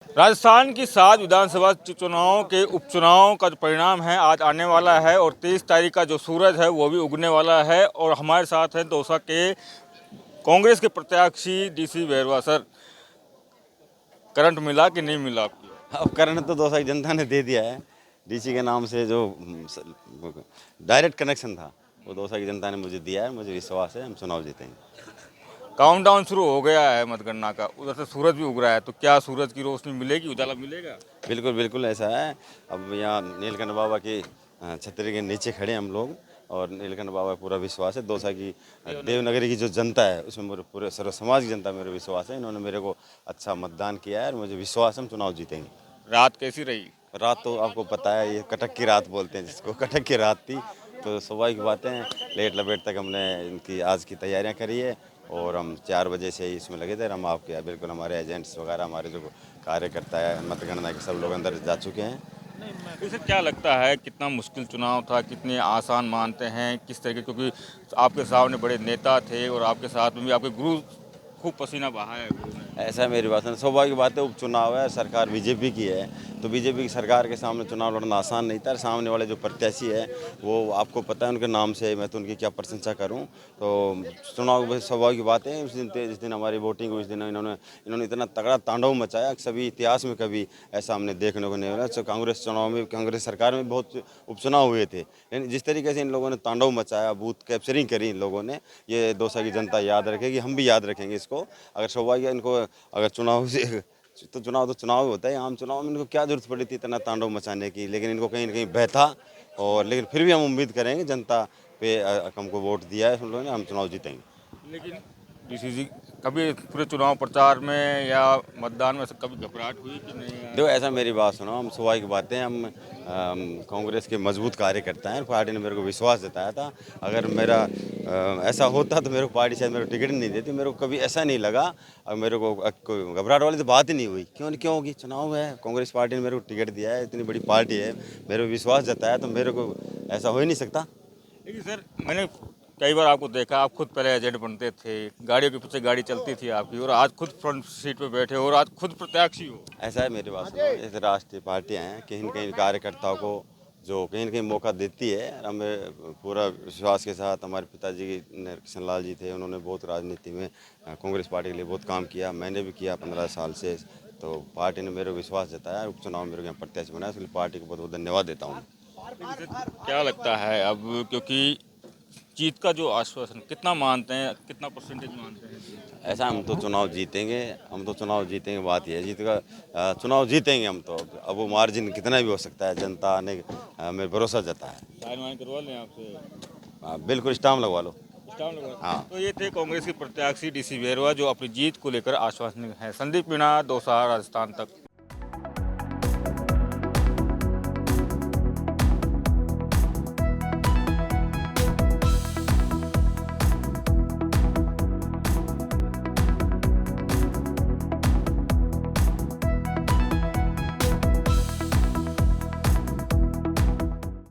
राजस्थान की 7 विधानसभा चुनावों के उपचुनाव का जो परिणाम है आज आने वाला है और 23 तारीख का जो सूरज है वो भी उगने वाला है। और हमारे साथ हैं दौसा के कांग्रेस के प्रत्याशी डीसी बैरवा। सर, करंट मिला कि नहीं मिला आपकी? अब करंट तो दौसा की जनता ने दे दिया है। डीसी के नाम से जो डायरेक्ट कनेक्शन था वो दौसा की जनता ने मुझे दिया है। मुझे विश्वास है हम चुनाव जीतेंगे। काउंटडाउन शुरू हो गया है मतगणना का, उधर से सूरज भी उग रहा है, तो क्या सूरज की रोशनी मिलेगी, उजाला मिलेगा? बिल्कुल बिल्कुल ऐसा है। अब यहाँ नीलकंठ बाबा की छतरी के नीचे खड़े हैं हम लोग और नीलकंठ बाबा का पूरा विश्वास है। दौसा की देवनगरी की जो जनता है उसमें मेरे पूरे सर्व समाज की जनता मेरे विश्वास है। इन्होंने मेरे को अच्छा मतदान किया है और मुझे विश्वास है हम चुनाव जीतेंगे। रात कैसी रही? रात तो आपको पता है ये कटक की रात बोलते हैं जिसको, कटक की रात थी। तो स्वाभाविक बातें हैं, लेट लपेट तक हमने इनकी आज की तैयारियां करी है और हम 4 बजे से ही इसमें लगे थे। हम आपके बिल्कुल हमारे एजेंट्स वगैरह हमारे जो कार्यकर्ता है मतगणना के सब लोग अंदर जा चुके हैं। इसे क्या लगता है, कितना मुश्किल चुनाव था, कितने आसान मानते हैं, किस तरीके, क्योंकि आपके सामने बड़े नेता थे और आपके साथ में भी आपके गुरु खूब पसीना बहाया है गुरु ने। ऐसा है मेरी बात है, स्वाभाविक बात है। उपचुनाव है, सरकार बीजेपी की है तो बीजेपी की सरकार के सामने चुनाव लड़ना आसान नहीं था। सामने वाले जो प्रत्याशी है वो आपको पता है उनके नाम से मैं तो उनकी क्या प्रशंसा करूं। तो चुनाव में स्वाभाविक बात है। उस दिन जिस दिन हमारी वोटिंग हुई उस दिन इन्होंने इतना तगड़ा तांडव मचाया कि सभी इतिहास में कभी ऐसा हमने देखने को नहीं मिला। तो कांग्रेस चुनाव में, कांग्रेस सरकार में बहुत उपचुनाव हुए थे, लेकिन जिस तरीके से इन लोगों ने तांडव मचाया, बूथ कैप्चरिंग करी इन लोगों ने, ये दौसा की जनता याद रखेगी, हम भी याद रखेंगे इसको। अगर सौभाग्य इनको अगर चुनाव से तो चुनाव होता है, आम चुनाव में इनको क्या जरूरत पड़ी थी इतना तांडव मचाने की, लेकिन इनको कहीं ना कहीं भय था। और लेकिन फिर भी हम उम्मीद करेंगे जनता पे हमको वोट दिया है उन लोगों ने, हम चुनाव जीतेंगे। लेकिन डीसी जी, कभी पूरे चुनाव प्रचार में या मतदान में से कभी घबराहट हुई कि नहीं? देखो ऐसा मेरी बात सुनो, हम स्वाभाविक बातें हैं, हम कांग्रेस के मजबूत कार्यकर्ता हैं। पार्टी ने मेरे को विश्वास जताया था। अगर मेरा ऐसा होता तो मेरे को पार्टी शायद मेरे को टिकट नहीं देती। मेरे को कभी ऐसा नहीं लगा और मेरे को कोई घबराहट वाली तो बात ही नहीं हुई। क्यों होगी, चुनाव है, कांग्रेस पार्टी ने मेरे को टिकट दिया है, इतनी बड़ी पार्टी है, मेरे को विश्वास जताया तो मेरे को ऐसा हो ही नहीं सकता। लेकिन सर, मैंने कई बार आपको देखा, आप खुद पहले एजेंट बनते थे, गाड़ियों के पीछे गाड़ी चलती थी आपकी, और आज खुद फ्रंट सीट पे बैठे हो और आज खुद प्रत्याशी हो। ऐसा है मेरी बात सुनो, जैसे राष्ट्रीय पार्टियां हैं, कहीं न कहीं कार्यकर्ताओं को जो कहीं न कहीं मौका देती है। हमें पूरा विश्वास के साथ हमारे पिताजी किशन लाल जी थे, उन्होंने बहुत राजनीति में कांग्रेस पार्टी के लिए बहुत काम किया, मैंने भी किया 15 साल से। तो पार्टी ने मेरे को विश्वास जताया, उपचुनाव में मेरे को यहाँ प्रत्याशी बनाया, इसलिए पार्टी को बहुत बहुत धन्यवाद देता हूँ। क्या लगता है अब, क्योंकि जीत का जो आश्वासन कितना मानते हैं, कितना परसेंटेज मानते हैं? ऐसा हम तो चुनाव जीतेंगे, हम तो चुनाव जीतेंगे। बात यह है जीत का, चुनाव जीतेंगे हम तो। अब वो मार्जिन कितना भी हो सकता है, जनता ने हमें भरोसा जताया है। साइन वाइन करवा लें आपसे? बिल्कुल स्टाम्प लगवा लो। स्टाम्प लगवा। हाँ। तो ये थे कांग्रेस के प्रत्याशी डीसी बैरवा जो अपनी जीत को लेकर आश्वासन है। संदीप मीणा, दौसा, राजस्थान तक।